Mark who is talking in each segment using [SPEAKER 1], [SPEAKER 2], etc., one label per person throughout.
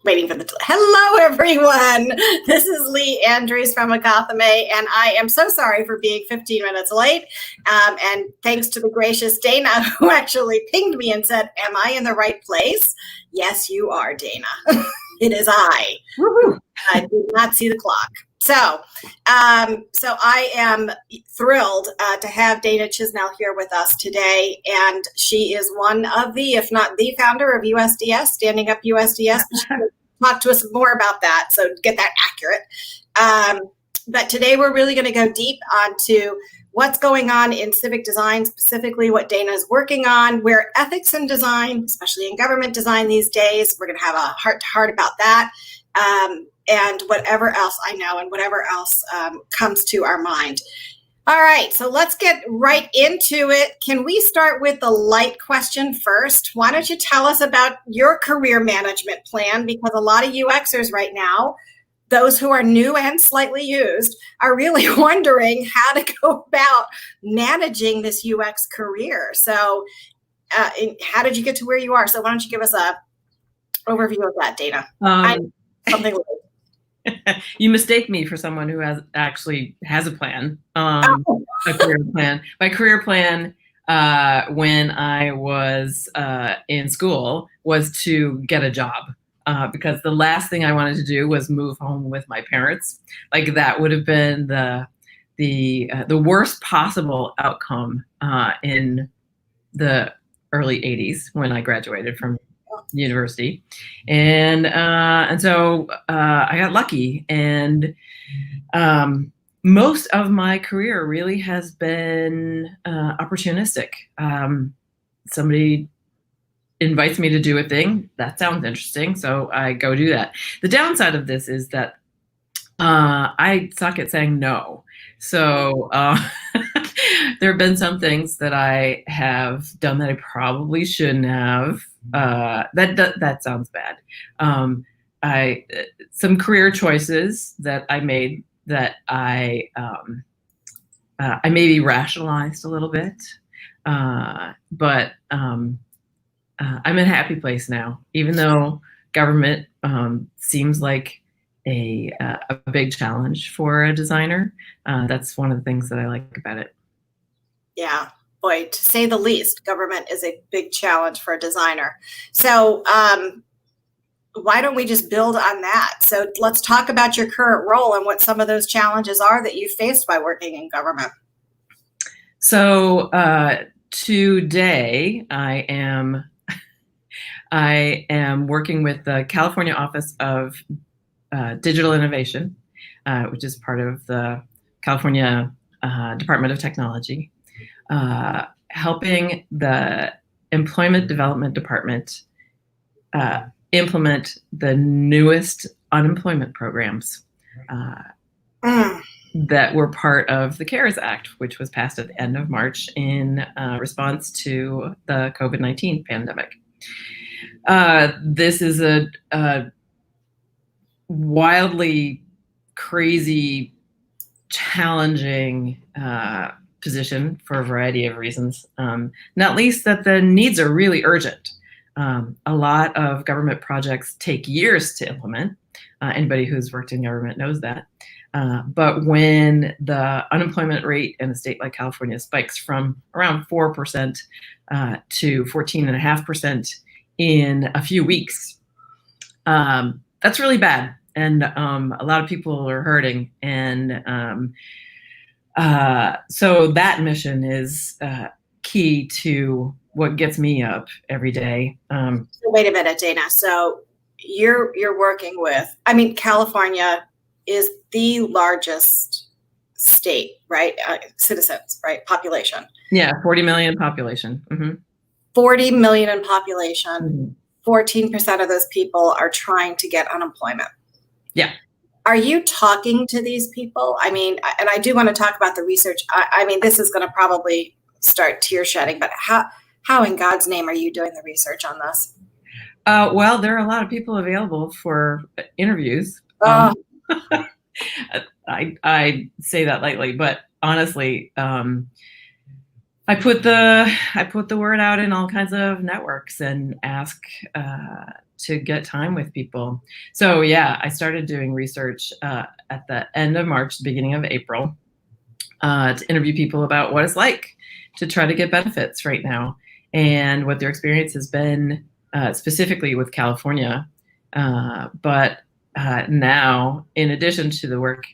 [SPEAKER 1] Waiting for the hello everyone. This is Lee Andrews from Agathame, and I am so sorry for being 15 minutes late. And thanks to the gracious Dana, who actually pinged me and said, "Am I in the right place?" Yes, you are, Dana. It is I. Woo-hoo. I did not see the clock. So I am thrilled to have Dana Chisnell here with us today, and she is one of the, if not the founder of USDS, Standing Up USDS. Talk to us more about that, so get that accurate. But today we're really going to go deep onto what's going on in civic design, specifically what Dana is working on, where ethics in design, especially in government design these days, we're going to have a heart-to-heart about that. And whatever else I know and whatever else comes to our mind. All right, so let's get right into it. Can we start with the light question first? Why don't you tell us about your career management plan? Because a lot of UXers right now, those who are new and slightly used, are really wondering how to go about managing this UX career. So how did you get to where you are? So why don't you give us a overview of that, Dana? Something like
[SPEAKER 2] You mistake me for someone who actually has a plan, a career plan. My career plan when I was in school was to get a job because the last thing I wanted to do was move home with my parents. Like that would have been the worst possible outcome in the early 80s when I graduated from university. And so I got lucky, and most of my career really has been opportunistic. Somebody invites me to do a thing, that sounds interesting, so I go do that. The downside of this is that I suck at saying no. So there have been some things that I have done that I probably shouldn't have. That sounds bad. Some career choices that I made that I maybe rationalized a little bit, but I'm in a happy place now, even though government seems like a big challenge for a designer. That's one of the things that I like about it.
[SPEAKER 1] Yeah. Boy, to say the least, government is a big challenge for a designer. So why don't we just build on that? So let's talk about your current role and what some of those challenges are that you faced by working in government.
[SPEAKER 2] So today I am working with the California Office of Digital Innovation, which is part of the California Department of Technology. Helping the Employment Development Department implement the newest unemployment programs that were part of the CARES Act, which was passed at the end of March in response to the COVID-19 pandemic. This is a wildly crazy, challenging position for a variety of reasons, not least that the needs are really urgent. A lot of government projects take years to implement. Anybody who's worked in government knows that. But when the unemployment rate in a state like California spikes from around 4% to 14.5% in a few weeks, that's really bad. And a lot of people are hurting. And so that mission is key to what gets me up every day.
[SPEAKER 1] So wait a minute, Dana. So you're working with, I mean, California is the largest state, right? Citizens, right? Population.
[SPEAKER 2] Yeah, 40 million population. Mm-hmm.
[SPEAKER 1] 40 million in population. Mm-hmm. 14% of those people are trying to get unemployment.
[SPEAKER 2] Yeah.
[SPEAKER 1] Are you talking to these people? I mean, and I do want to talk about the research. I mean, this is going to probably start tear shedding, but how in God's name are you doing the research on this?
[SPEAKER 2] Well, there are a lot of people available for interviews. I say that lightly, but honestly, I put the word out in all kinds of networks and ask to get time with people. So yeah, I started doing research at the end of March, beginning of April, to interview people about what it's like to try to get benefits right now and what their experience has been, specifically with California. But now, in addition to the work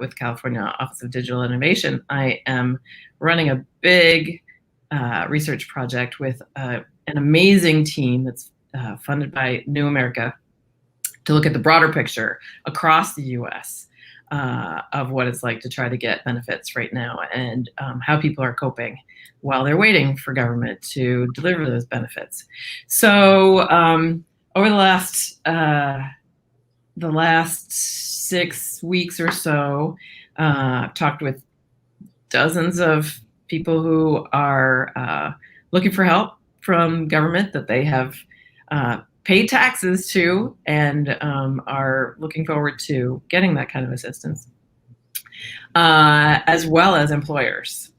[SPEAKER 2] with California Office of Digital Innovation, I am running a big research project with an amazing team that's funded by New America to look at the broader picture across the US of what it's like to try to get benefits right now, and how people are coping while they're waiting for government to deliver those benefits. So over the last 6 weeks or so, talked with dozens of people who are looking for help from government that they have paid taxes to, and are looking forward to getting that kind of assistance, as well as employers.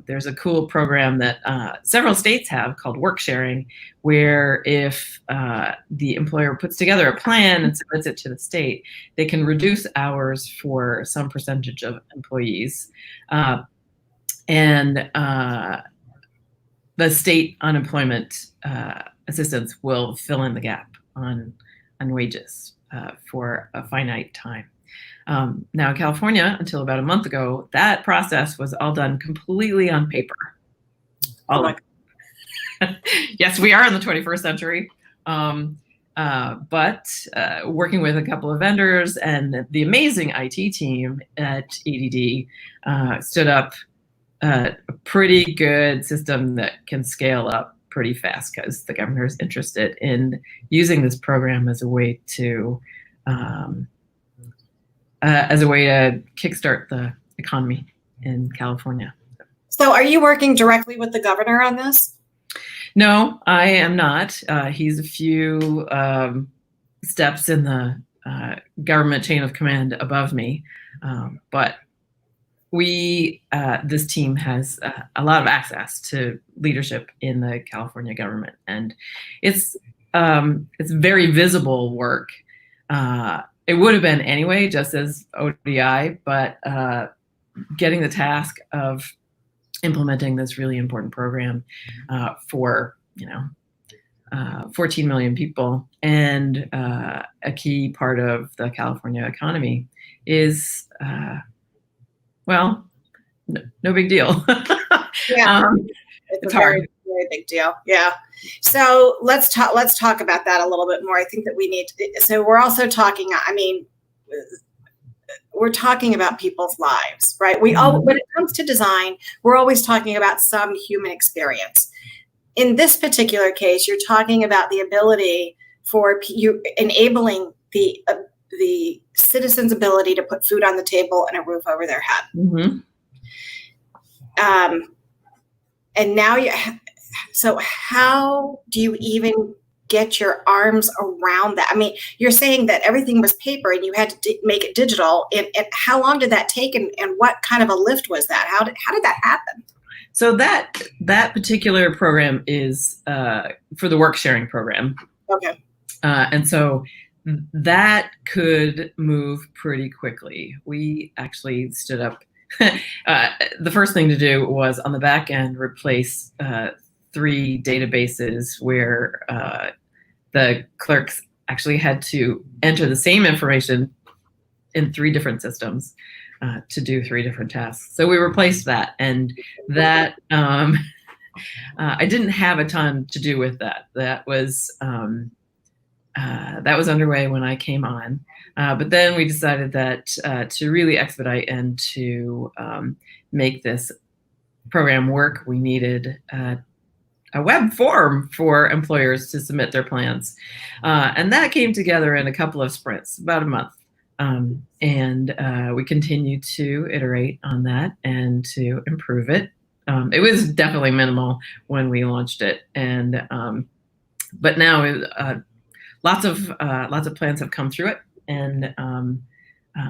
[SPEAKER 2] There's a cool program that several states have called work sharing, where if the employer puts together a plan and submits it to the state, they can reduce hours for some percentage of employees. And the state unemployment assistance will fill in the gap on wages for a finite time. Now in California, until about a month ago, that process was all done completely on paper. Yes, we are in the 21st century, but working with a couple of vendors and the amazing IT team at ADD stood up a pretty good system that can scale up pretty fast, because the governor is interested in using this program as a way to kickstart the economy in California.
[SPEAKER 1] So are you working directly with the governor on this?
[SPEAKER 2] No, I am not. He's a few steps in the government chain of command above me, but this team has a lot of access to leadership in the California government, and it's very visible work. It would have been anyway, just as ODI, but getting the task of implementing this really important program for 14 million people, and a key part of the California economy is well, no big deal.
[SPEAKER 1] Yeah, it's hard. Very big deal. Yeah. So let's talk about that a little bit more. I think that we need to, so we're also talking, I mean, we're talking about people's lives, right? When it comes to design, we're always talking about some human experience. In this particular case, you're talking about the ability for you, enabling the citizens' ability to put food on the table and a roof over their head.
[SPEAKER 2] Mm-hmm.
[SPEAKER 1] And now so how do you even get your arms around that? I mean, you're saying that everything was paper and you had to make it digital. And how long did that take, and what kind of a lift was that? How did that happen?
[SPEAKER 2] So that particular program is for the work sharing program.
[SPEAKER 1] Okay.
[SPEAKER 2] And so that could move pretty quickly. We actually stood up. The first thing to do was on the back end replace 3 databases where the clerks actually had to enter the same information in 3 different systems to do 3 different tasks. So we replaced that, and that I didn't have a ton to do with that. That was underway when I came on, but then we decided that to really expedite and to make this program work, we needed a web form for employers to submit their plans, and that came together in a couple of sprints, about a month. And we continue to iterate on that and to improve it. It was definitely minimal when we launched it, and but now lots of plans have come through it. And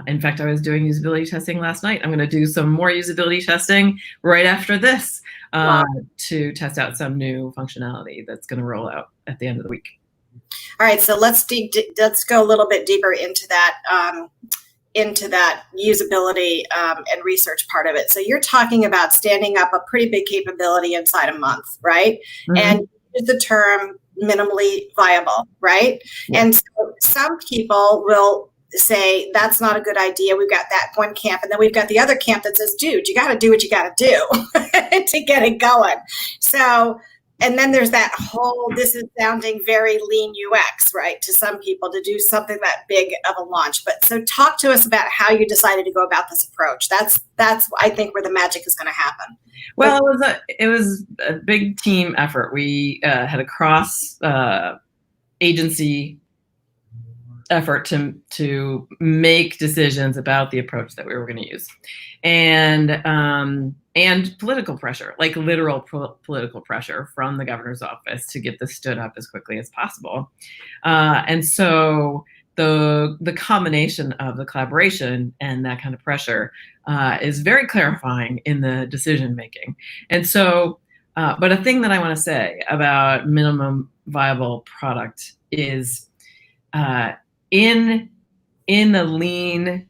[SPEAKER 2] in fact, I was doing usability testing last night. I'm going to do some more usability testing right after this to test out some new functionality that's going to roll out at the end of the week.
[SPEAKER 1] All right, so let's go a little bit deeper into that usability and research part of it. So you're talking about standing up a pretty big capability inside a month, right? Mm-hmm. And use the term minimally viable, right? Yeah. And so some people will say that's not a good idea. We've got that one camp, and then we've got the other camp that says, dude, you got to do what you got to do to get it going. So, and then there's that whole, this is sounding very lean UX, right? To some people to do something that big of a launch. But so talk to us about how you decided to go about this approach. That's I think where the magic is going to happen.
[SPEAKER 2] Well, it was a big team effort. We had a cross agency effort to make decisions about the approach that we were going to use, and political pressure, like literal political pressure from the governor's office to get this stood up as quickly as possible. And so the combination of the collaboration and that kind of pressure is very clarifying in the decision making. And so, but a thing that I want to say about minimum viable product is in the lean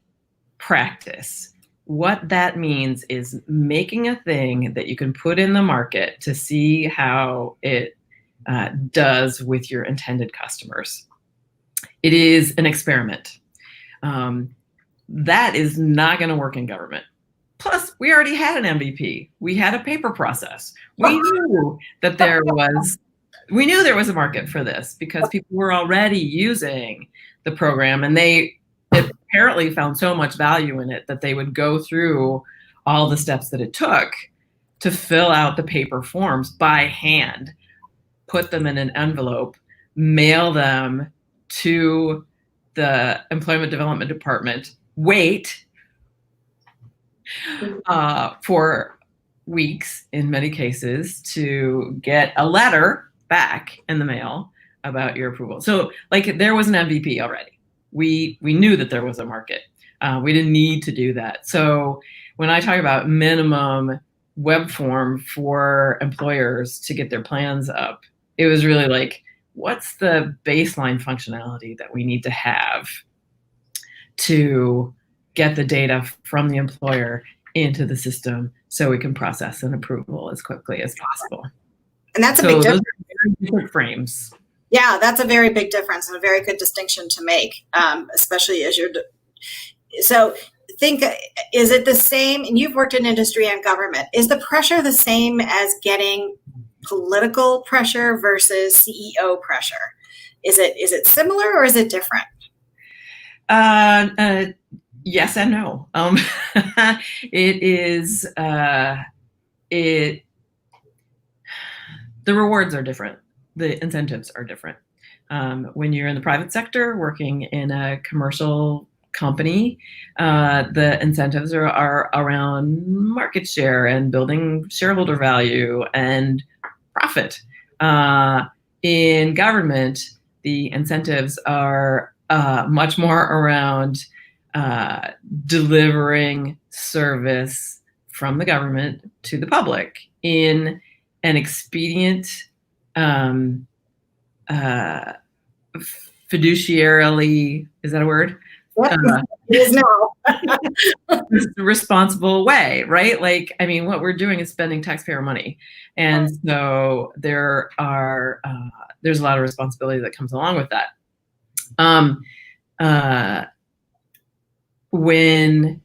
[SPEAKER 2] practice, what that means is making a thing that you can put in the market to see how it does with your intended customers. It is an experiment. That is not going to work in government. Plus, we already had an MVP. We had a paper process. We knew that there was a market for this because people were already using the program, and they apparently found so much value in it that they would go through all the steps that it took to fill out the paper forms by hand, put them in an envelope, mail them to the Employment Development Department, wait for weeks in many cases to get a letter back in the mail about your approval. So like there was an MVP already. We knew that there was a market. We didn't need to do that. So when I talk about minimum web form for employers to get their plans up, it was really like, what's the baseline functionality that we need to have to get the data from the employer into the system so we can process an approval as quickly as possible.
[SPEAKER 1] And that's a big difference.
[SPEAKER 2] Those are very different frames.
[SPEAKER 1] Yeah, that's a very big difference and a very good distinction to make, especially as you're. So think, is it the same? And you've worked in industry and government. Is the pressure the same as getting political pressure versus CEO pressure? Is it similar or is it different?
[SPEAKER 2] Yes and no. It is. The rewards are different. The incentives are different. When you're in the private sector working in a commercial company, the incentives are around market share and building shareholder value and profit. In government, the incentives are much more around delivering service from the government to the public in an expedient, fiduciarily, is that a word?
[SPEAKER 1] It is now.
[SPEAKER 2] Responsible way, right? Like, I mean, what we're doing is spending taxpayer money. And so there's a lot of responsibility that comes along with that. When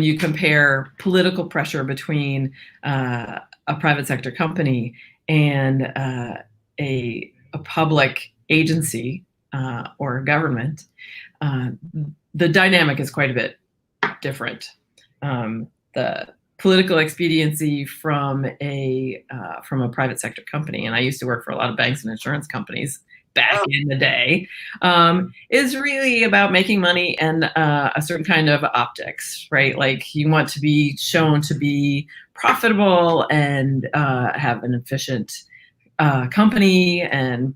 [SPEAKER 2] you compare political pressure between a private sector company and a public agency or a government, the dynamic is quite a bit different. The political expediency from a private sector company, and I used to work for a lot of banks and insurance companies back in the day, is really about making money and a certain kind of optics, right? Like you want to be shown to be profitable and have an efficient company and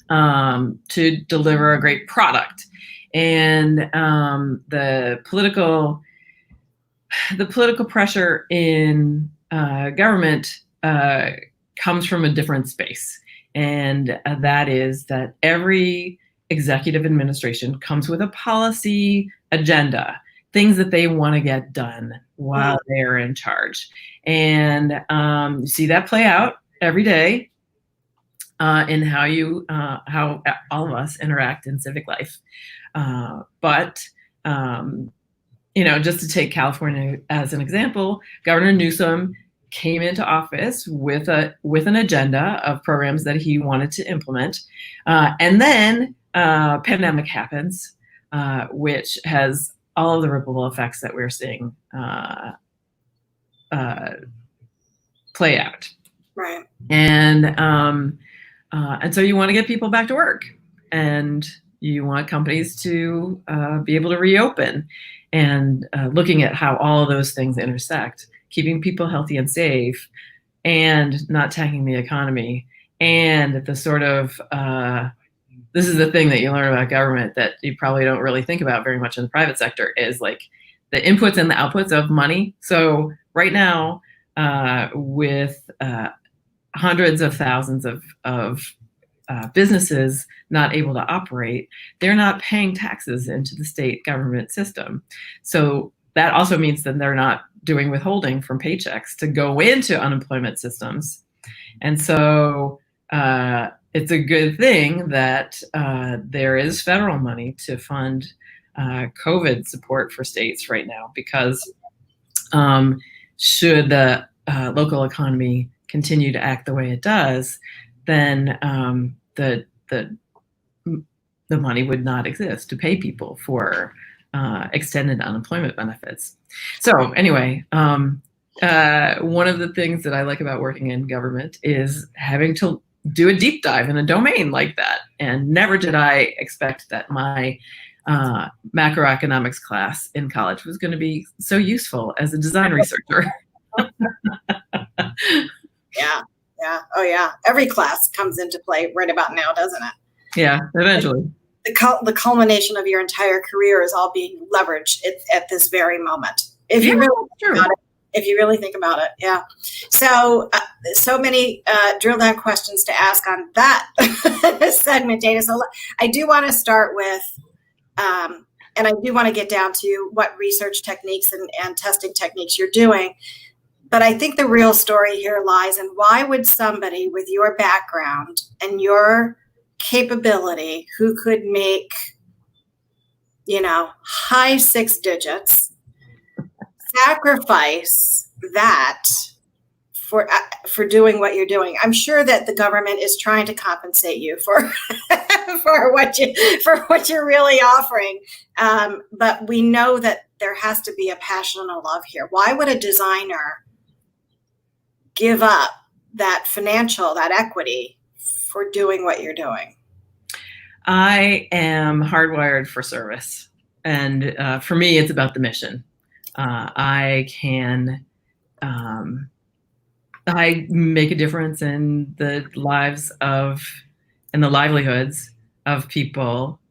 [SPEAKER 2] to deliver a great product. And the political pressure in government comes from a different space. And that is that every executive administration comes with a policy agenda, things that they want to get done while they're in charge. And you see that play out every day in how all of us interact in civic life. But just to take California as an example, Governor Newsom came into office with an agenda of programs that he wanted to implement, and then pandemic happens, which has all of the ripple effects that we're seeing play out.
[SPEAKER 1] Right.
[SPEAKER 2] And so you want to get people back to work, and you want companies to be able to reopen, and looking at how all of those things intersect, keeping people healthy and safe, and not tanking the economy. And the sort of this is the thing that you learn about government that you probably don't really think about very much in the private sector, is like the inputs and the outputs of money. So right now, with hundreds of thousands of businesses not able to operate, they're not paying taxes into the state government system. So that also means that they're not doing withholding from paychecks to go into unemployment systems. And so it's a good thing that there is federal money to fund COVID support for states right now, because should the local economy continue to act the way it does, then the money would not exist to pay people for extended unemployment benefits. So anyway, one of the things that I like about working in government is having to do a deep dive in a domain like that. And never did I expect that my macroeconomics class in college was going to be so useful as a design researcher.
[SPEAKER 1] Yeah. Oh, yeah. Every class comes into play right about now, doesn't it?
[SPEAKER 2] Yeah, eventually.
[SPEAKER 1] The culmination of your entire career is all being leveraged at this very moment. If you really think about it, yeah. So many drill down questions to ask on that segment, Dana. So I do want to start with, and I do want to get down to what research techniques and testing techniques you're doing. But I think the real story here lies in why would somebody with your background and your capability, who could make, high 6 digits, sacrifice that for doing what you're doing? I'm sure that the government is trying to compensate you for for what you're really offering, but we know that there has to be a passion and a love here. Why would a designer give up that equity for doing what you're doing?
[SPEAKER 2] I am hardwired for service. And for me, it's about the mission. I make a difference in the lives and the livelihoods of people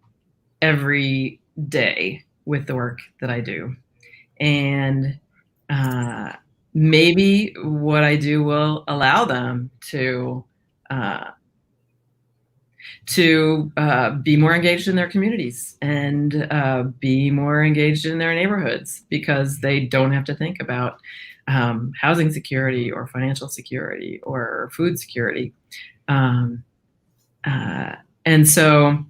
[SPEAKER 2] every day with the work that I do. And maybe what I do will allow them to be more engaged in their communities and be more engaged in their neighborhoods, because they don't have to think about housing security or financial security or food security. And so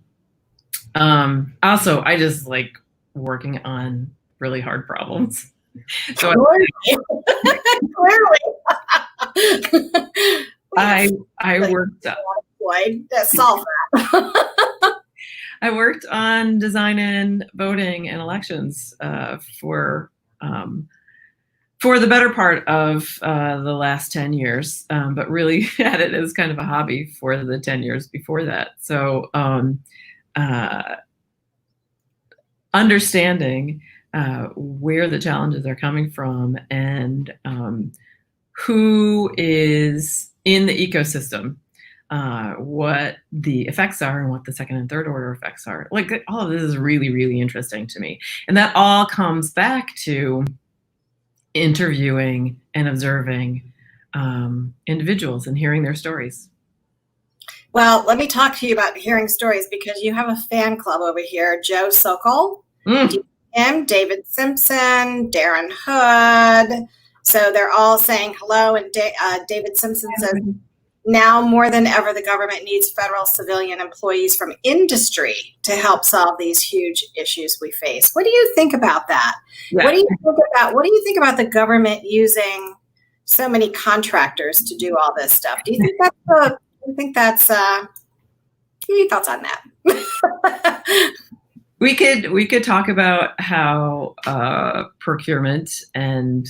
[SPEAKER 2] also, I just like working on really hard problems. So
[SPEAKER 1] Clearly.
[SPEAKER 2] I worked
[SPEAKER 1] solve that.
[SPEAKER 2] I worked on design and voting and elections for the better part of the last 10 years, but really had it as kind of a hobby for the 10 years before that. So understanding where the challenges are coming from and who is in the ecosystem, what the effects are and what the second and third order effects are. Like, all of this is really, really interesting to me. And that all comes back to interviewing and observing individuals and hearing their stories.
[SPEAKER 1] Well, let me talk to you about hearing stories because you have a fan club over here, Joe Sokol, David Simpson, Darren Hood. So they're all saying hello. And David Simpson says, now more than ever, the government needs federal civilian employees from industry to help solve these huge issues we face. What do you think about that? Yeah. What do you think about the government using so many contractors to do all this stuff? Do you think that's any thoughts on that?
[SPEAKER 2] We could talk about how procurement and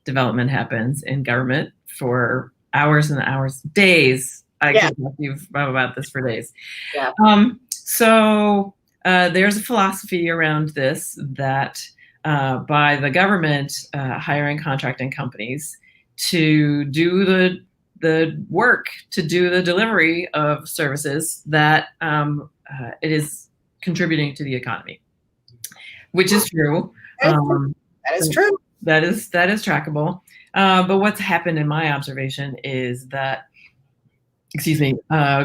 [SPEAKER 2] development happens in government for hours and hours, days. I could talk to you about this for days. Yeah. So there's a philosophy around this that by the government hiring contracting companies to do the work, to do the delivery of services, that it is contributing to the economy, which is true.
[SPEAKER 1] That is true.
[SPEAKER 2] That is trackable. But what's happened in my observation is that,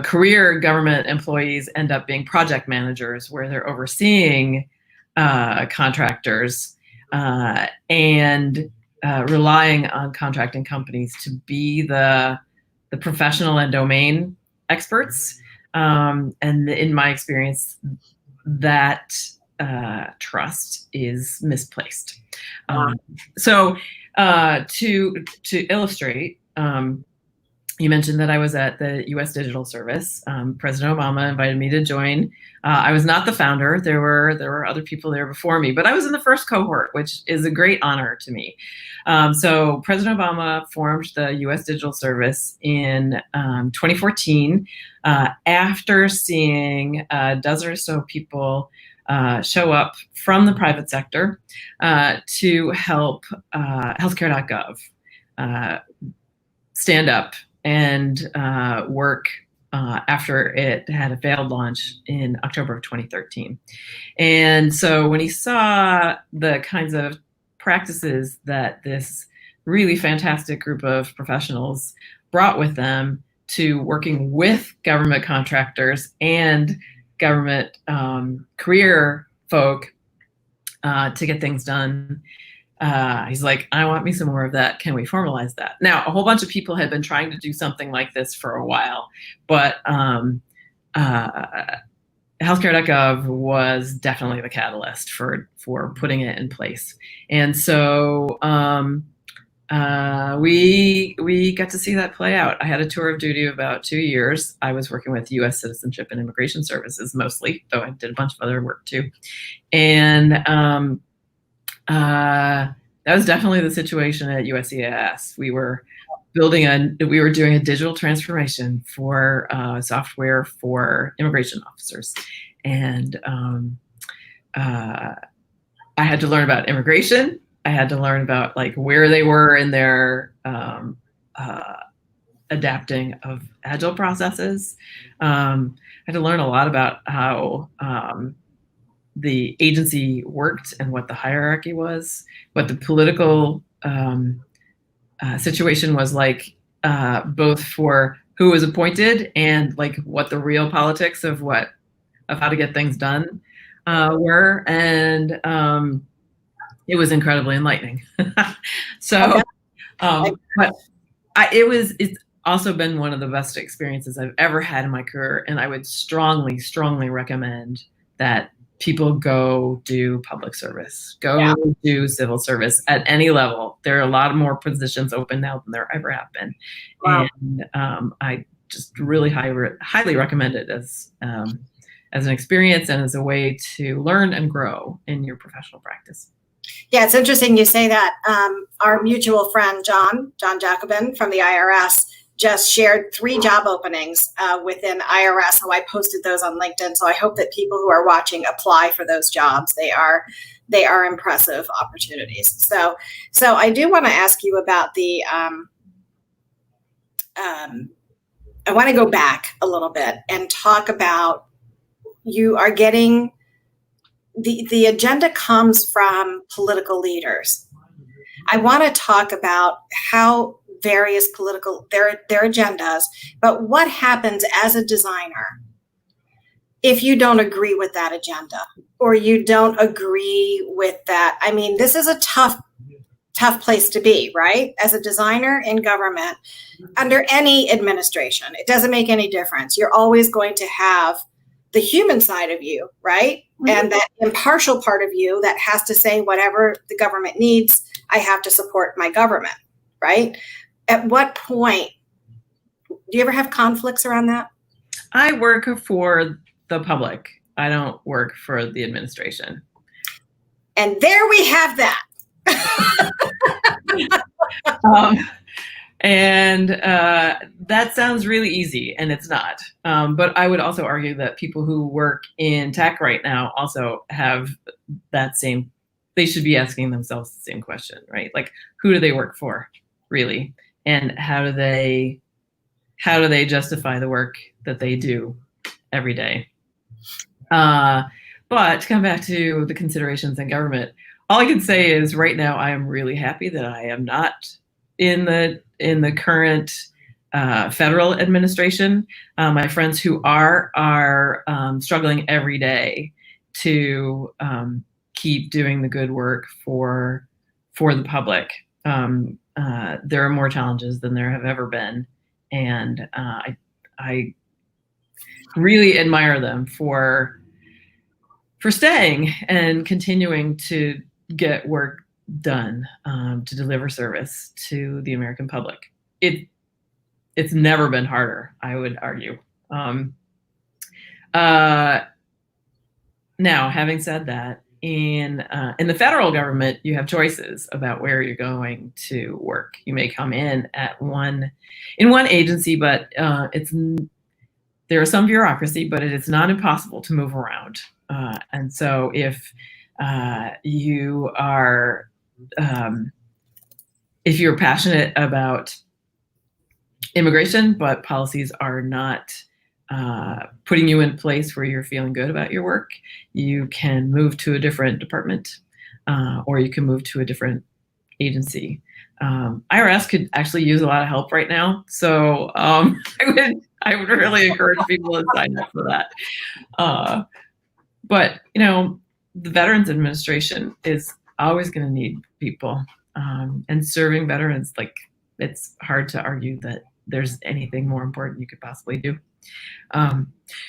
[SPEAKER 2] career government employees end up being project managers where they're overseeing contractors and relying on contracting companies to be the professional and domain experts. And in my experience, that trust is misplaced. So to illustrate, you mentioned that I was at the U.S. Digital Service. President Obama invited me to join. I was not the founder. There were other people there before me, but I was in the first cohort, which is a great honor to me. So President Obama formed the U.S. Digital Service in 2014 after seeing a dozen or so people show up from the private sector to help healthcare.gov stand up and work after it had a failed launch in October of 2013. And so when he saw the kinds of practices that this really fantastic group of professionals brought with them to working with government contractors and government career folk to get things done, he's like, I want me some more of that. Can we formalize that? Now, a whole bunch of people had been trying to do something like this for a while, but healthcare.gov was definitely the catalyst for putting it in place. And so we got to see that play out. I had a tour of duty of about 2 years. I was working with U.S. Citizenship and Immigration Services mostly, though I did a bunch of other work too. And that was definitely the situation at USCIS. We were doing a digital transformation for software for immigration officers. And I had to learn about immigration. I had to learn about like where they were in their adapting of agile processes. I had to learn a lot about how the agency worked and what the hierarchy was, what the political situation was like, both for who was appointed and like what the real politics of how to get things done were. And it was incredibly enlightening. So, but it's also been one of the best experiences I've ever had in my career. And I would strongly, strongly recommend that people go do public service, do civil service at any level. There are a lot more positions open now than there ever have been. Wow. And I just really highly recommend it as an experience and as a way to learn and grow in your professional practice.
[SPEAKER 1] Yeah, it's interesting you say that. Our mutual friend, John Jacobin from the IRS, just shared 3 job openings within IRS. So I posted those on LinkedIn. So I hope that people who are watching apply for those jobs. They are impressive opportunities. So I do want to ask you about the, I want to go back a little bit and talk about, you are getting, the agenda comes from political leaders. I want to talk about how various political, their agendas. But what happens as a designer if you don't agree with that agenda, or you don't agree with that? I mean, this is a tough place to be, right? As a designer in government, under any administration, it doesn't make any difference. You're always going to have the human side of you, right? Mm-hmm. And that impartial part of you that has to say, whatever the government needs, I have to support my government, right? At what point, do you ever have conflicts around that?
[SPEAKER 2] I work for the public. I don't work for the administration.
[SPEAKER 1] And there we have that.
[SPEAKER 2] That sounds really easy, and it's not. But I would also argue that people who work in tech right now also have that same, they should be asking themselves the same question, right? Like, who do they work for, really? And how do they justify the work that they do every day? But to come back to the considerations in government, all I can say is right now I am really happy that I am not in the current federal administration. My friends who are struggling every day to keep doing the good work for the public. There are more challenges than there have ever been, and I really admire them for staying and continuing to get work done, to deliver service to the American public. It's never been harder, I would argue. Now, having said that, in the federal government, you have choices about where you're going to work. You may come in in one agency, but there is some bureaucracy, but it's not impossible to move around. And so if you are, if you're passionate about immigration, but policies are not putting you in a place where you're feeling good about your work, you can move to a different department, or you can move to a different agency. IRS could actually use a lot of help right now, so I would really encourage people to sign up for that. But the Veterans Administration is always going to need people, and serving veterans, like, it's hard to argue that there's anything more important you could possibly do.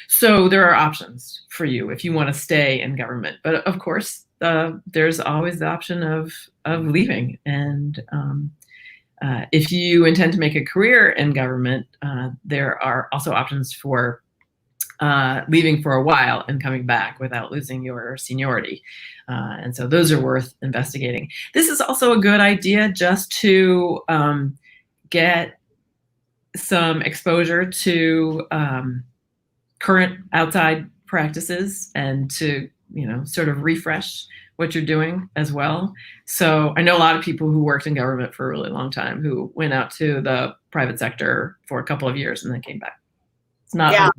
[SPEAKER 2] So there are options for you if you want to stay in government, but of course, there's always the option of leaving. And if you intend to make a career in government, there are also options for leaving for a while and coming back without losing your seniority. And so those are worth investigating. This is also a good idea just to get some exposure to current outside practices and to, sort of refresh what you're doing as well. So I know a lot of people who worked in government for a really long time who went out to the private sector for a couple of years and then came back. It's not.
[SPEAKER 1] Yeah.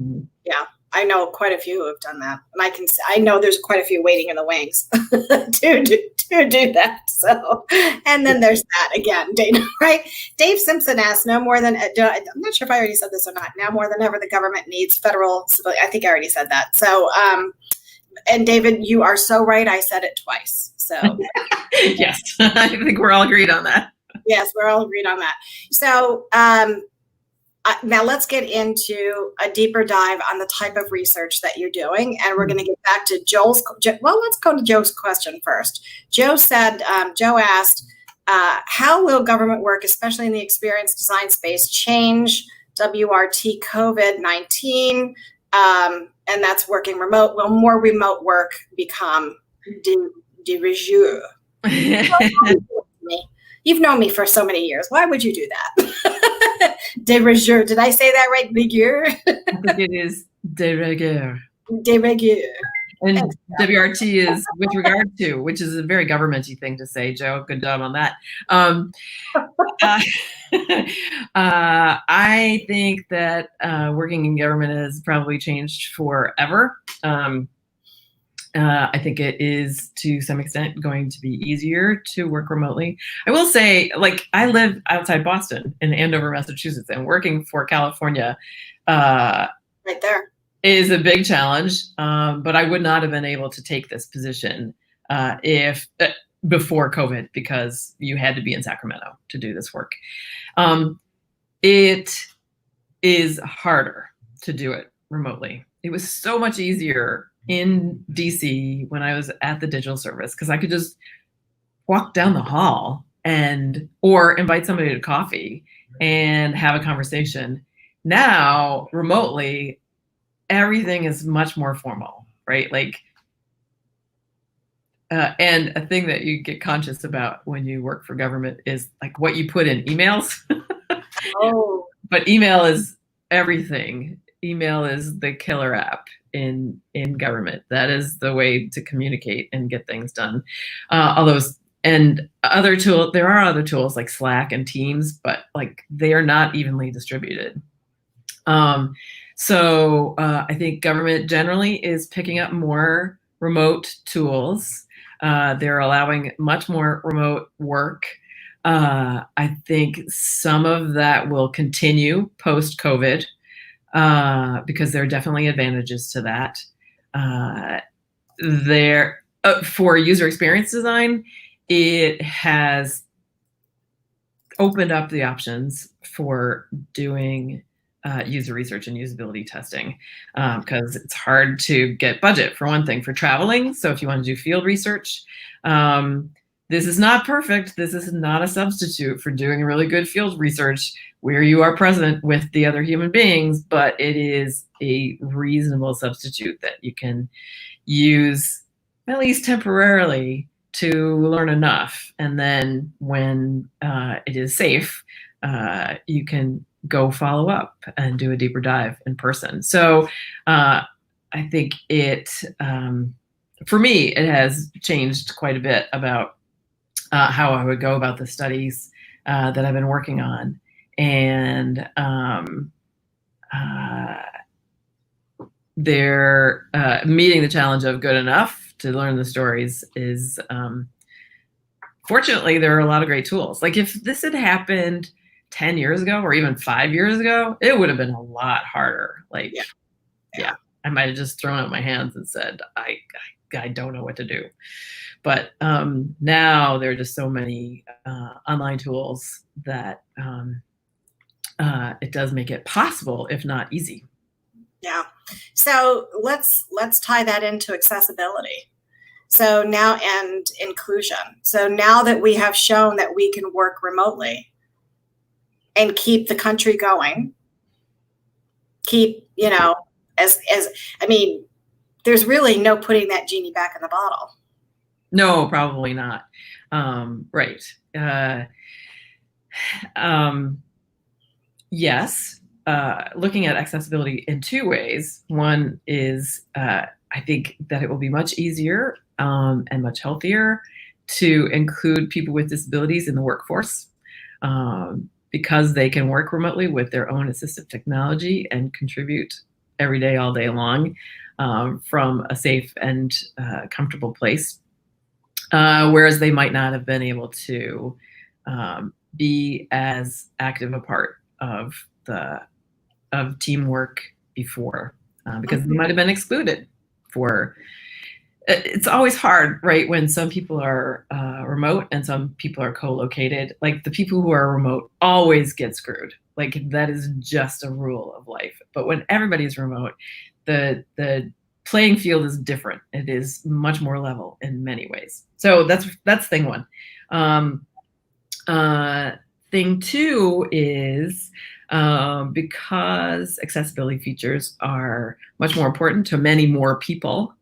[SPEAKER 1] I know quite a few who have done that, and I know there's quite a few waiting in the wings to do that. So, and then there's that again, Dana, right? Dave Simpson asked, "No more than I'm not sure if I already said this or not. Now more than ever, the government needs federal civilian." I think I already said that. So, and David, you are so right. I said it twice. So,
[SPEAKER 2] yes, I think we're all agreed on that.
[SPEAKER 1] Yes, we're all agreed on that. So. Now let's get into a deeper dive on the type of research that you're doing. And we're going to get back to let's go to Joe's question first. Joe asked, how will government work, especially in the experience design space, change WRT COVID-19? And that's working remote. Will more remote work become de rigueur? You've known me for so many years. Why would you do that? De rigueur. Did I say that right? Rigueur?
[SPEAKER 2] I think it is de rigueur.
[SPEAKER 1] De rigueur.
[SPEAKER 2] And WRT is with regard to, which is a very governmenty thing to say, Joe. Good job on that. I think that working in government has probably changed forever. I think it is to some extent going to be easier to work remotely. I will say, like, I live outside Boston in Andover, Massachusetts, and working for California
[SPEAKER 1] right there
[SPEAKER 2] is a big challenge. But I would not have been able to take this position if before COVID, because you had to be in Sacramento to do this work. It is harder to do it remotely. It was so much easier in DC when I was at the digital service, because I could just walk down the hall or invite somebody to coffee and have a conversation. Now, remotely, everything is much more formal, right? Like, and a thing that you get conscious about when you work for government is like what you put in emails.
[SPEAKER 1] Oh,
[SPEAKER 2] but email is everything. Email is the killer app in government. That is the way to communicate and get things done. And other tools, there are other tools like Slack and Teams, but like they are not evenly distributed. So I think government generally is picking up more remote tools. They're allowing much more remote work. I think some of that will continue post-COVID because there are definitely advantages to that. For user experience design, it has opened up the options for doing user research and usability testing, because it's hard to get budget, for one thing, for traveling. So if you want to do field research, this is not perfect. This is not a substitute for doing really good field research where you are present with the other human beings, but it is a reasonable substitute that you can use, at least temporarily, to learn enough. And then when it is safe, you can go follow up and do a deeper dive in person. So I think for me, it has changed quite a bit about how I would go about the studies that I've been working on. And they're meeting the challenge of good enough to learn the stories is, fortunately, there are a lot of great tools. Like if this had happened 10 years ago or even 5 years ago, it would have been a lot harder. Like, yeah, I might have just thrown up my hands and said, I don't know what to do. But now there are just so many online tools that it does make it possible, if not easy.
[SPEAKER 1] Yeah. So let's tie that into accessibility. So now, and inclusion. So now that we have shown that we can work remotely and keep the country going, there's really no putting that genie back in the bottle.
[SPEAKER 2] No, probably not. Right. Yes. Looking at accessibility in two ways. One is I think that it will be much easier and much healthier to include people with disabilities in the workforce, because they can work remotely with their own assistive technology and contribute every day, all day long, from a safe and comfortable place. Whereas they might not have been able to be as active a part of teamwork before, because they might have been excluded. It's always hard, right, when some people are remote and some people are co-located. Like the people who are remote always get screwed. Like that is just a rule of life. But when everybody's remote, the playing field is different. It is much more level in many ways. So that's thing one. Thing two is because accessibility features are much more important to many more people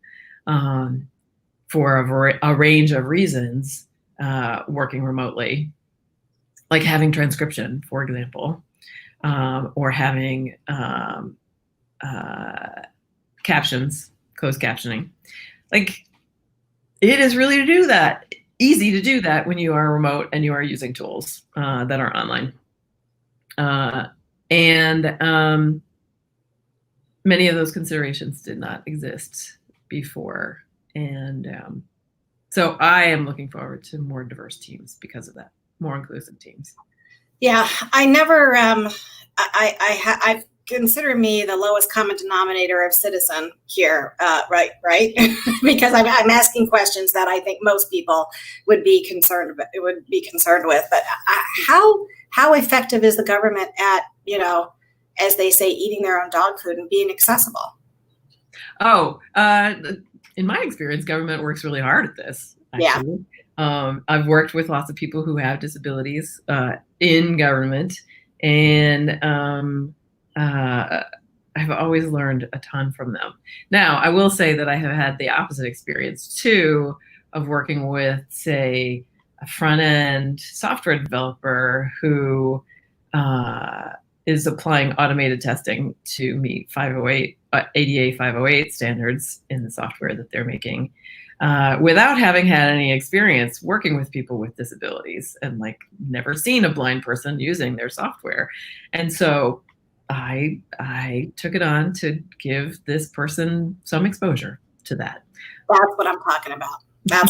[SPEAKER 2] for a range of reasons, working remotely, like having transcription, for example, or having captions, closed captioning. Like it is really easy to do that when you are remote and you are using tools that are online. And many of those considerations did not exist before And so I am looking forward to more diverse teams because of that, more inclusive teams.
[SPEAKER 1] Yeah, I never, I consider me the lowest common denominator of citizen here, right? Because I'm asking questions that I think most people would be concerned with. But how effective is the government at, as they say, eating their own dog food and being accessible?
[SPEAKER 2] Oh, in my experience, government works really hard at this, actually. Yeah. I've worked with lots of people who have disabilities in government, and I've always learned a ton from them. Now, I will say that I have had the opposite experience, too, of working with, say, a front-end software developer who is applying automated testing to meet 508 ADA 508 standards in the software that they're making, without having had any experience working with people with disabilities and like never seen a blind person using their software. And so I took it on to give this person some exposure to that.
[SPEAKER 1] That's what I'm talking about. So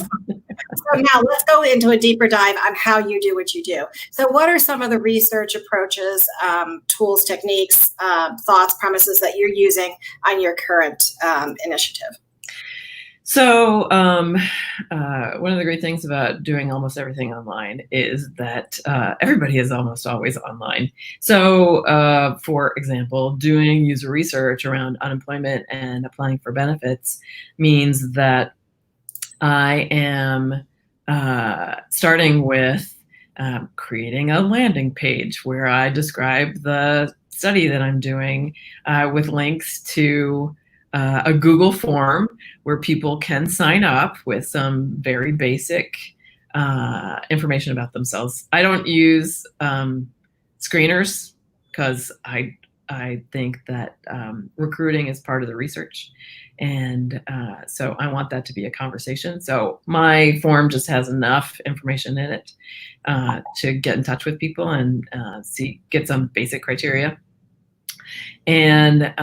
[SPEAKER 1] now let's go into a deeper dive on how you do what you do. So what are some of the research approaches, tools, techniques, thoughts, premises that you're using on your current initiative?
[SPEAKER 2] So one of the great things about doing almost everything online is that everybody is almost always online. So for example, doing user research around unemployment and applying for benefits means that I am starting with creating a landing page where I describe the study that I'm doing with links to a Google form where people can sign up with some very basic information about themselves. I don't use screeners because I think that recruiting is part of the research. And so I want that to be a conversation. So my form just has enough information in it to get in touch with people and get some basic criteria. And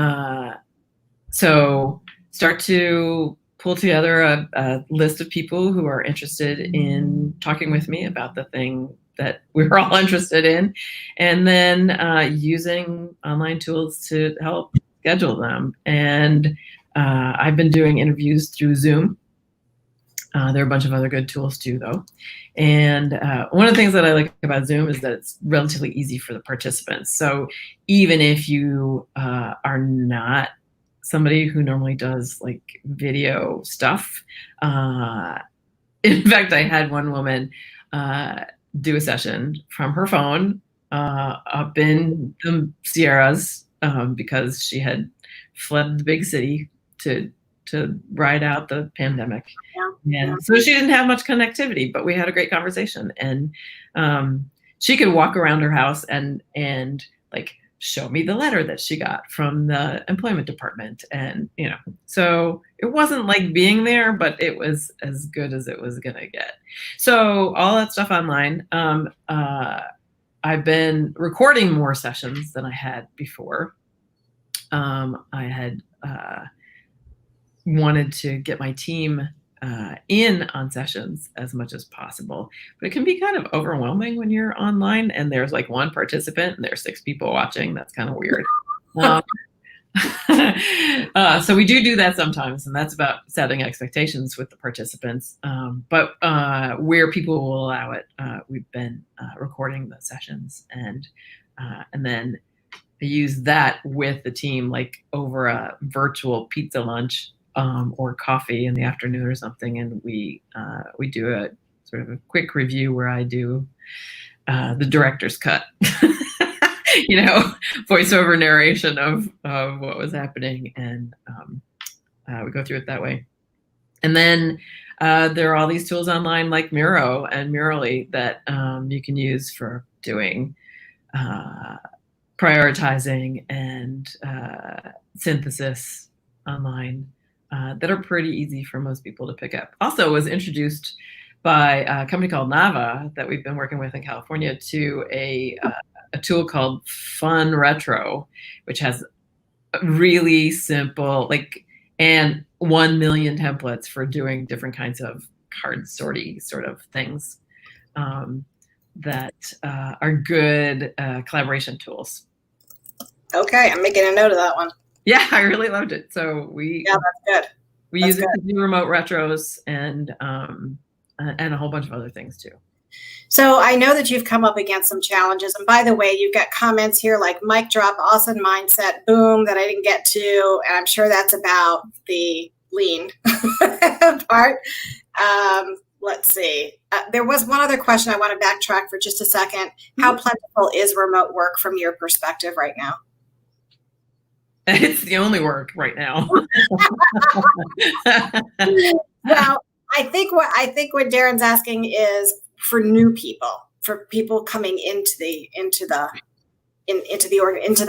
[SPEAKER 2] so start to pull together a list of people who are interested in talking with me about the thing that we're all interested in, and then using online tools to help schedule them. And I've been doing interviews through Zoom. There are a bunch of other good tools too, though. And one of the things that I like about Zoom is that it's relatively easy for the participants. So even if you are not somebody who normally does like video stuff, in fact, I had one woman do a session from her phone up in the Sierras because she had fled the big city to ride out the pandemic. And so she didn't have much connectivity, but we had a great conversation. And she could walk around her house and like show me the letter that she got from the employment department. And, so it wasn't like being there, but it was as good as it was going to get. So all that stuff online. I've been recording more sessions than I had before. I had wanted to get my team in on sessions as much as possible, but it can be kind of overwhelming when you're online and there's like one participant and there's 6 people watching. That's kind of weird. So we do that sometimes, and that's about setting expectations with the participants. But where people will allow it, we've been recording the sessions, and then I use that with the team, like over a virtual pizza lunch or coffee in the afternoon or something, and we do a sort of a quick review where I do the director's cut. Voiceover narration of what was happening, and we go through it that way. And then there are all these tools online like Miro and Murally that you can use for doing prioritizing and synthesis online that are pretty easy for most people to pick up. Also was introduced by a company called Nava that we've been working with in California to a tool called Fun Retro, which has really simple, like and 1 million templates for doing different kinds of card sorting sort of things that are good collaboration tools.
[SPEAKER 1] Okay, I'm making a note of that one.
[SPEAKER 2] Yeah, I really loved it. So
[SPEAKER 1] that's good.
[SPEAKER 2] We use it to do remote retros and a whole bunch of other things too.
[SPEAKER 1] So I know that you've come up against some challenges. And by the way, you've got comments here like mic drop, awesome mindset, boom, that I didn't get to. And I'm sure that's about the lean part. Let's see. There was one other question I want to backtrack for just a second. How plentiful is remote work from your perspective right now?
[SPEAKER 2] It's the only work right now.
[SPEAKER 1] Well, I think what Darren's asking is for new people, for people coming into the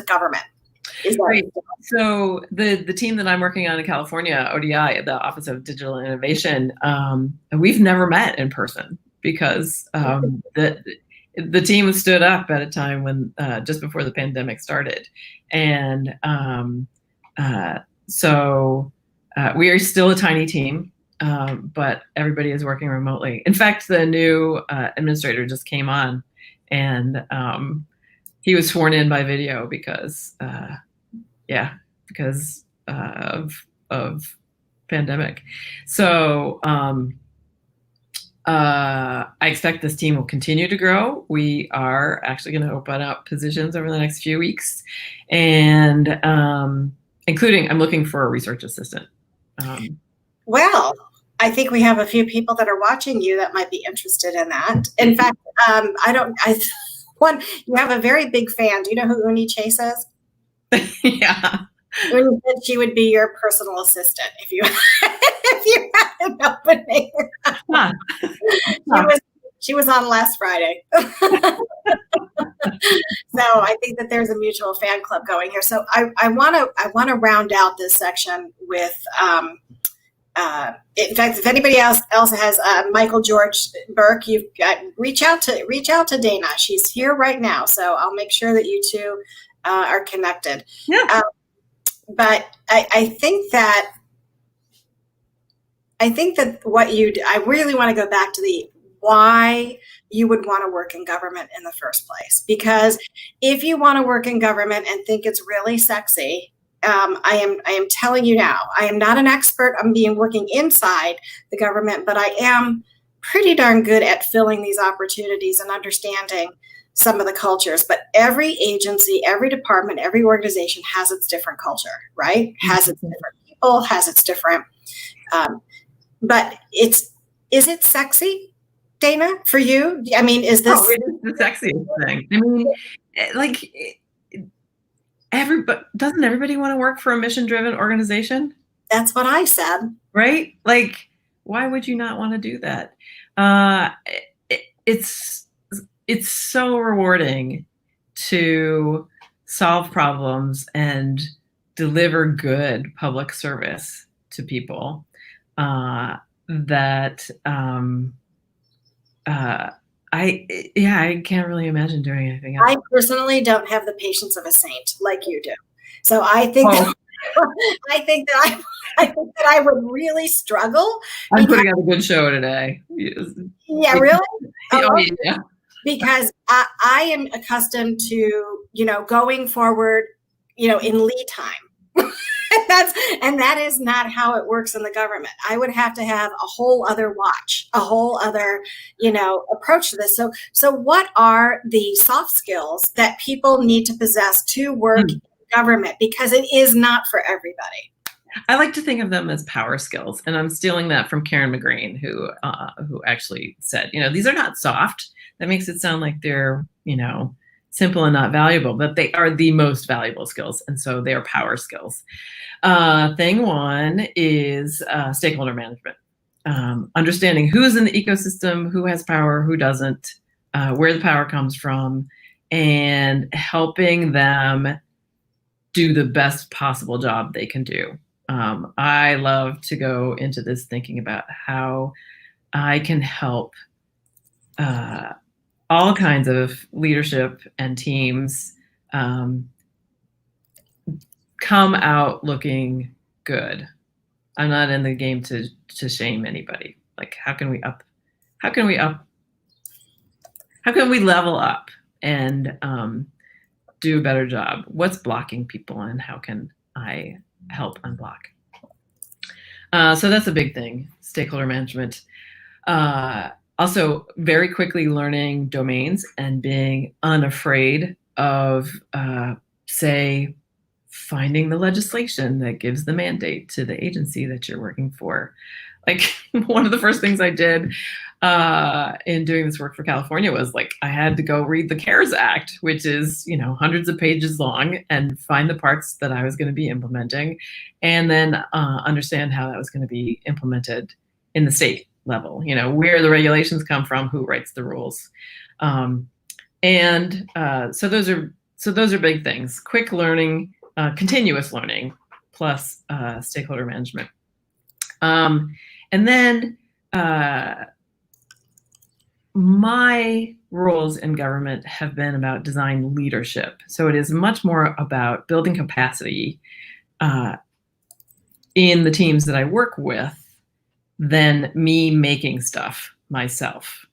[SPEAKER 1] government.
[SPEAKER 2] Right. So the team that I'm working on in California, ODI, the Office of Digital Innovation, we've never met in person because the team stood up at a time when just before the pandemic started, and so we are still a tiny team, but everybody is working remotely. In fact, the new administrator just came on, and he was sworn in by video because of pandemic. So I expect this team will continue to grow. We are actually going to open up positions over the next few weeks, and including I'm looking for a research assistant.
[SPEAKER 1] Well, I think we have a few people that are watching you that might be interested in that. In fact, you have a very big fan. Do you know who Uni Chase is?
[SPEAKER 2] Yeah.
[SPEAKER 1] Uni said she would be your personal assistant if you had an opening. Huh. She was on last Friday. So I think that there's a mutual fan club going here. So I want to round out this section with in fact, if anybody else has Michael George Burke, you've got reach out to Dana. She's here right now, so I'll make sure that you two are connected.
[SPEAKER 2] Yeah.
[SPEAKER 1] But I think that I really want to go back to the why you would want to work in government in the first place. Because if you want to work in government and think it's really sexy, I am telling you now, I am not an expert on working inside the government, but I am pretty darn good at filling these opportunities and understanding some of the cultures. But every agency, every department, every organization has its different culture, right? Has its different people, has its different, but is it sexy, Dana, for you? I mean, is this?
[SPEAKER 2] Oh, it is the sexiest thing. I mean, like, doesn't everybody want to work for a mission-driven organization?
[SPEAKER 1] That's what I said.
[SPEAKER 2] Right? Like, why would you not want to do that? It's so rewarding to solve problems and deliver good public service to people that I can't really imagine doing anything else.
[SPEAKER 1] I personally don't have the patience of a saint like you do. So I think I think that I would really struggle.
[SPEAKER 2] I'm putting out a good show today.
[SPEAKER 1] Yeah, really?
[SPEAKER 2] Oh, yeah.
[SPEAKER 1] Because I am accustomed to, going forward, in lead time. That is not how it works in the government. I would have to have a whole other watch, a whole other, approach to this. So what are the soft skills that people need to possess to work in government? Because it is not for everybody.
[SPEAKER 2] I like to think of them as power skills, and I'm stealing that from Karen McGreen, who actually said, these are not soft. That makes it sound like they're, simple and not valuable, but they are the most valuable skills, and so they are power skills. Thing one is stakeholder management, understanding who's in the ecosystem, who has power, who doesn't, where the power comes from, and helping them do the best possible job they can do. I love to go into this thinking about how I can help all kinds of leadership and teams come out looking good I'm not in the game to shame anybody. Like, how can we level up and do a better job? What's blocking people, and how can I help unblock? So that's a big thing, stakeholder management. Also, very quickly learning domains and being unafraid of, say, finding the legislation that gives the mandate to the agency that you're working for. Like, one of the first things I did in doing this work for California was, like, I had to go read the CARES Act, which is, hundreds of pages long, and find the parts that I was going to be implementing, and then understand how that was going to be implemented in the state level, where the regulations come from, who writes the rules. So those are big things. Quick learning, continuous learning, plus stakeholder management. And then my roles in government have been about design leadership. So it is much more about building capacity in the teams that I work with than me making stuff myself.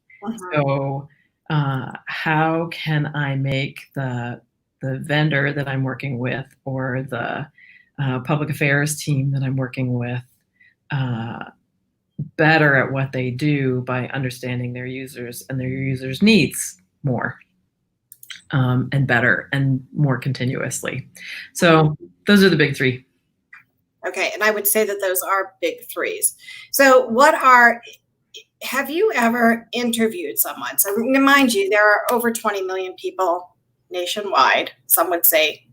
[SPEAKER 2] So how can I make the vendor that I'm working with, or the public affairs team that I'm working with, better at what they do by understanding their users and their users' needs more, and better and more continuously. So those are the big three.
[SPEAKER 1] Okay, and I would say that those are big threes. So have you ever interviewed someone? So mind you, there are over 20 million people nationwide. Some would say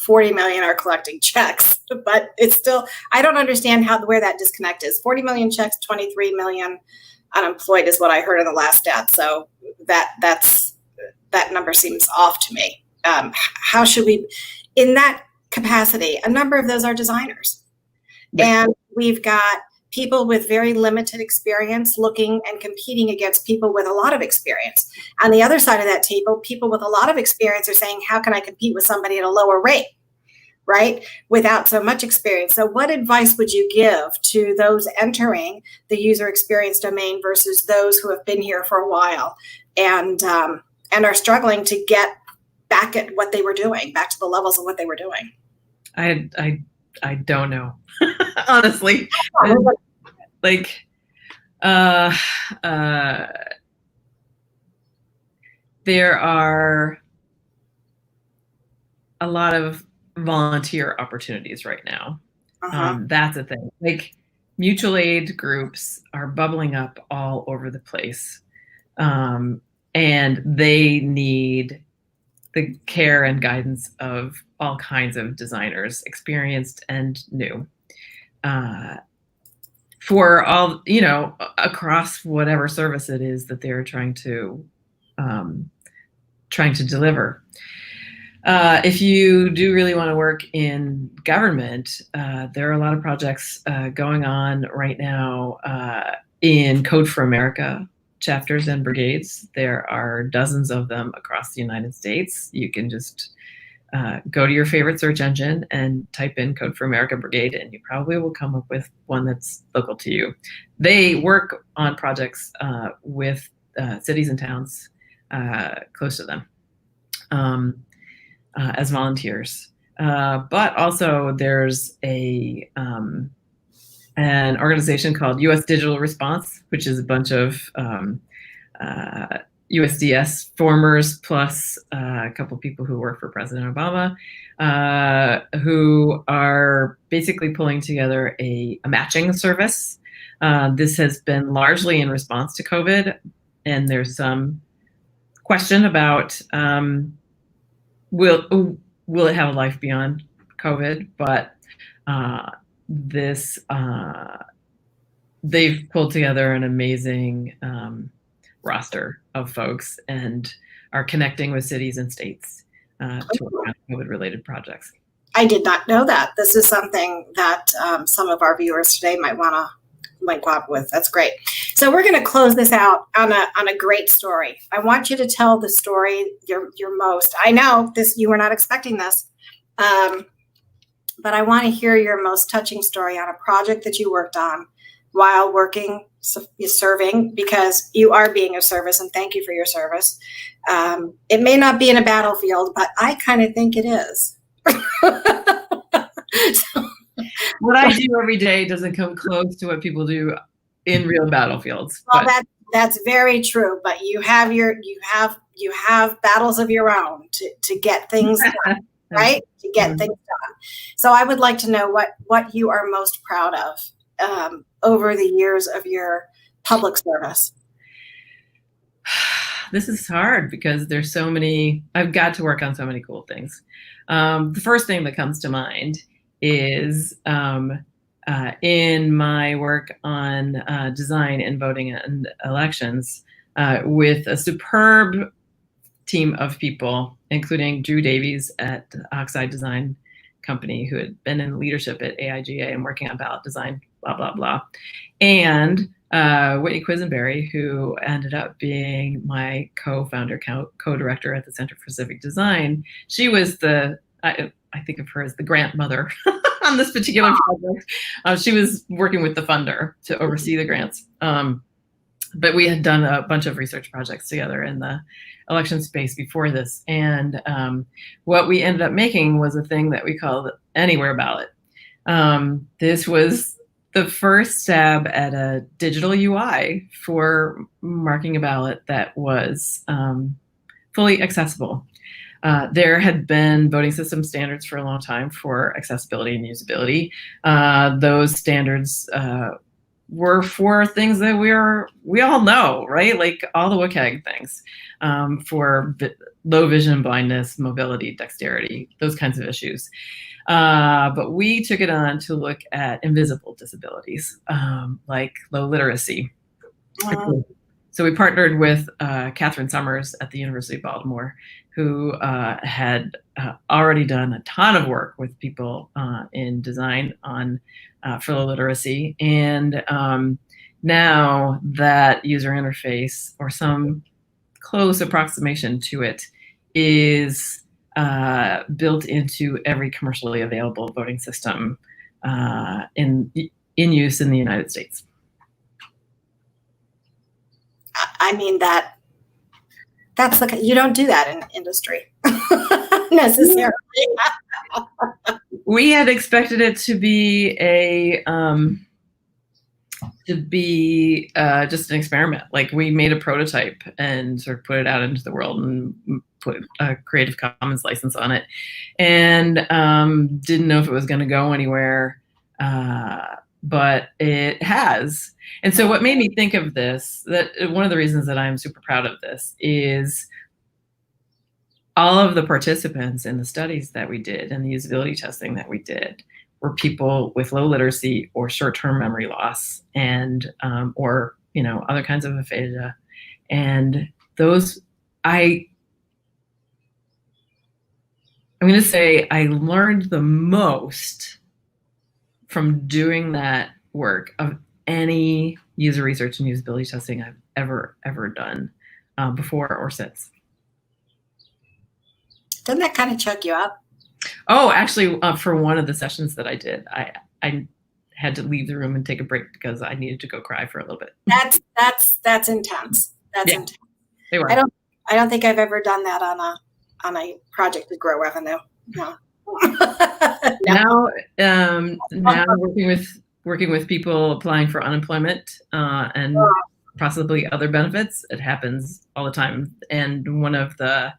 [SPEAKER 1] 40 million are collecting checks, but it's still, I don't understand where that disconnect is. 40 million checks, 23 million unemployed is what I heard in the last stat. So that number seems off to me. How should we, in that capacity, a number of those are designers. And we've got people with very limited experience looking and competing against people with a lot of experience. On the other side of that table, people with a lot of experience are saying, how can I compete with somebody at a lower rate, right? Without so much experience. So what advice would you give to those entering the user experience domain versus those who have been here for a while and are struggling to get back at what they were doing, back to the levels of what they were doing?
[SPEAKER 2] I don't know, honestly. Like, there are a lot of volunteer opportunities right now. That's a thing. Like, mutual aid groups are bubbling up all over the place, and they need the care and guidance of all kinds of designers, experienced and new, for all, across whatever service it is that they're trying to deliver. If you do really want to work in government, there are a lot of projects going on right now in Code for America chapters and brigades. There are dozens of them across the United States. You can just go to your favorite search engine and type in Code for America Brigade, and you probably will come up with one that's local to you. They work on projects with cities and towns close to them as volunteers. But also there's an organization called U.S. Digital Response, which is a bunch of USDS formers plus a couple people who work for President Obama, who are basically pulling together a matching service. This has been largely in response to COVID, and there's some question about will it have a life beyond COVID, but they've pulled together an amazing roster of folks and are connecting with cities and states to work on COVID-related projects.
[SPEAKER 1] I did not know that. This is something that some of our viewers today might want to link up with. That's great. So we're going to close this out on a great story. I want you to tell the story your most. I know this, you were not expecting this. but I want to hear your most touching story on a project that you worked on while serving, because you are being of service, and thank you for your service. It may not be in a battlefield, but I kind of think it is.
[SPEAKER 2] What I do every day doesn't come close to what people do in real battlefields.
[SPEAKER 1] Well, that's very true. But you have battles of your own to get things done, right? To get things done. So I would like to know what you are most proud of over the years of your public service.
[SPEAKER 2] This is hard because there's so many. I've got to work on so many cool things. The first thing that comes to mind is in my work on design and voting and elections with a superb team of people, including Drew Davies at Oxide Design Company, who had been in leadership at AIGA and working on ballot design, blah, blah, blah. And Whitney Quisenberry, who ended up being my co-founder, co-director at the Center for Civic Design. She was I think of her as the grant mother on this particular project. She was working with the funder to oversee the grants. But we had done a bunch of research projects together in the election space before this. And what we ended up making was a thing that we called Anywhere Ballot. This was the first stab at a digital UI for marking a ballot that was fully accessible. There had been voting system standards for a long time for accessibility and usability. Those standards were for things that we all know, right? Like all the WCAG things for low vision, blindness, mobility, dexterity, those kinds of issues. But we took it on to look at invisible disabilities, like low literacy. Wow. So we partnered with Catherine Summers at the University of Baltimore, who had already done a ton of work with people in design on for low literacy. And now that user interface, or some close approximation to it, is built into every commercially available voting system in use in the United States.
[SPEAKER 1] I mean, that's like, you don't do that in industry necessarily.
[SPEAKER 2] We had expected it to be just an experiment. Like, we made a prototype and sort of put it out into the world and put a Creative Commons license on it, and didn't know if it was going to go anywhere, but it has. And so what made me think of this, that one of the reasons that I'm super proud of this, is all of the participants in the studies that we did and the usability testing that we did were people with low literacy or short-term memory loss, and or other kinds of aphasia. And those, I'm going to say I learned the most from doing that work of any user research and usability testing I've ever done before or since.
[SPEAKER 1] Doesn't that kind of choke you up?
[SPEAKER 2] Oh, actually, for one of the sessions that I did, I had to leave the room and take a break because I needed to go cry for a little bit.
[SPEAKER 1] That's intense. That's intense.
[SPEAKER 2] They were.
[SPEAKER 1] I don't think I've ever done that on a project to grow revenue. No.
[SPEAKER 2] Now working with people applying for unemployment and possibly other benefits. It happens all the time. And one of the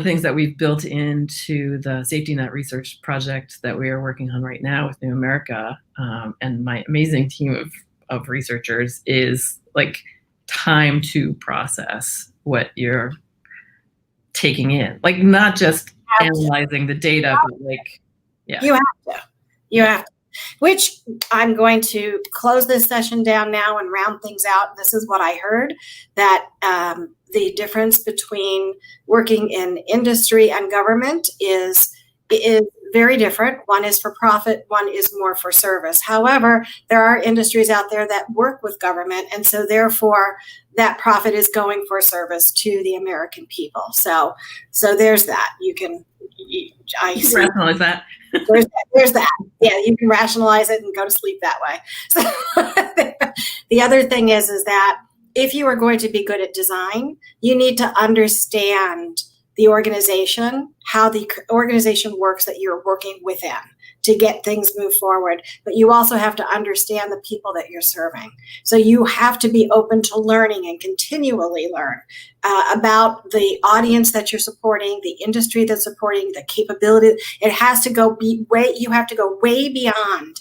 [SPEAKER 2] things that we've built into the safety net research project that we are working on right now with New America, and my amazing team of researchers, is like time to process what you're taking in, like not just analyzing the data, but like, yeah.
[SPEAKER 1] You have to. Which I'm going to close this session down now and round things out. This is what I heard, that the difference between working in industry and government is very different. One is for profit, one is more for service. However, there are industries out there that work with government, and so therefore that profit is going for service to the American people. So there's that. I see.
[SPEAKER 2] Rationalize that.
[SPEAKER 1] There's that. Yeah, you can rationalize it and go to sleep that way. So the other thing is that if you are going to be good at design, you need to understand the organization, how the organization works that you're working within to get things move forward. But you also have to understand the people that you're serving. So you have to be open to learning and continually learn about the audience that you're supporting, the industry that's supporting, the capability. It has to go you have to go way beyond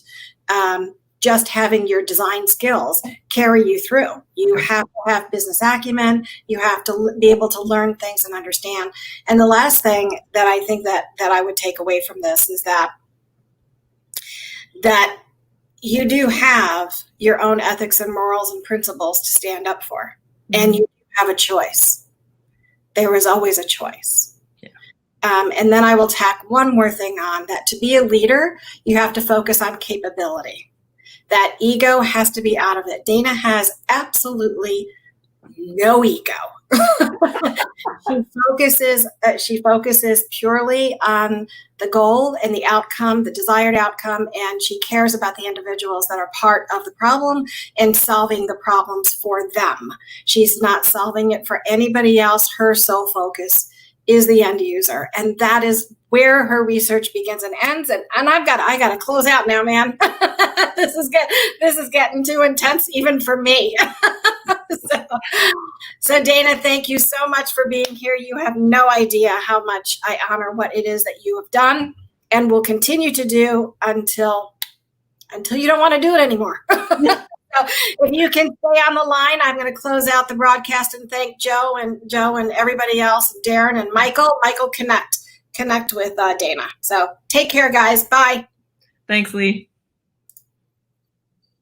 [SPEAKER 1] just having your design skills carry you through. You have to have business acumen. You have to be able to learn things and understand. And the last thing that I think that I would take away from this is that you do have your own ethics and morals and principles to stand up for. And you have a choice. There is always a choice. Yeah. And then I will tack one more thing on that. To be a leader, you have to focus on capability. That ego has to be out of it. Dana has absolutely no ego. She focuses purely on the goal and the outcome, the desired outcome, and she cares about the individuals that are part of the problem and solving the problems for them. She's not solving it for anybody else. Her sole focus is the end user, and that is where her research begins and ends. And I got to close out now, man. This is getting too intense even for me. So Dana, thank you so much for being here. You have no idea how much I honor what it is that you have done and will continue to do until you don't want to do it anymore. So if you can stay on the line, I'm going to close out the broadcast and thank Joe and everybody else, Darren and Michael. Michael, connect with Dana. So take care, guys. Bye.
[SPEAKER 2] Thanks, Lee.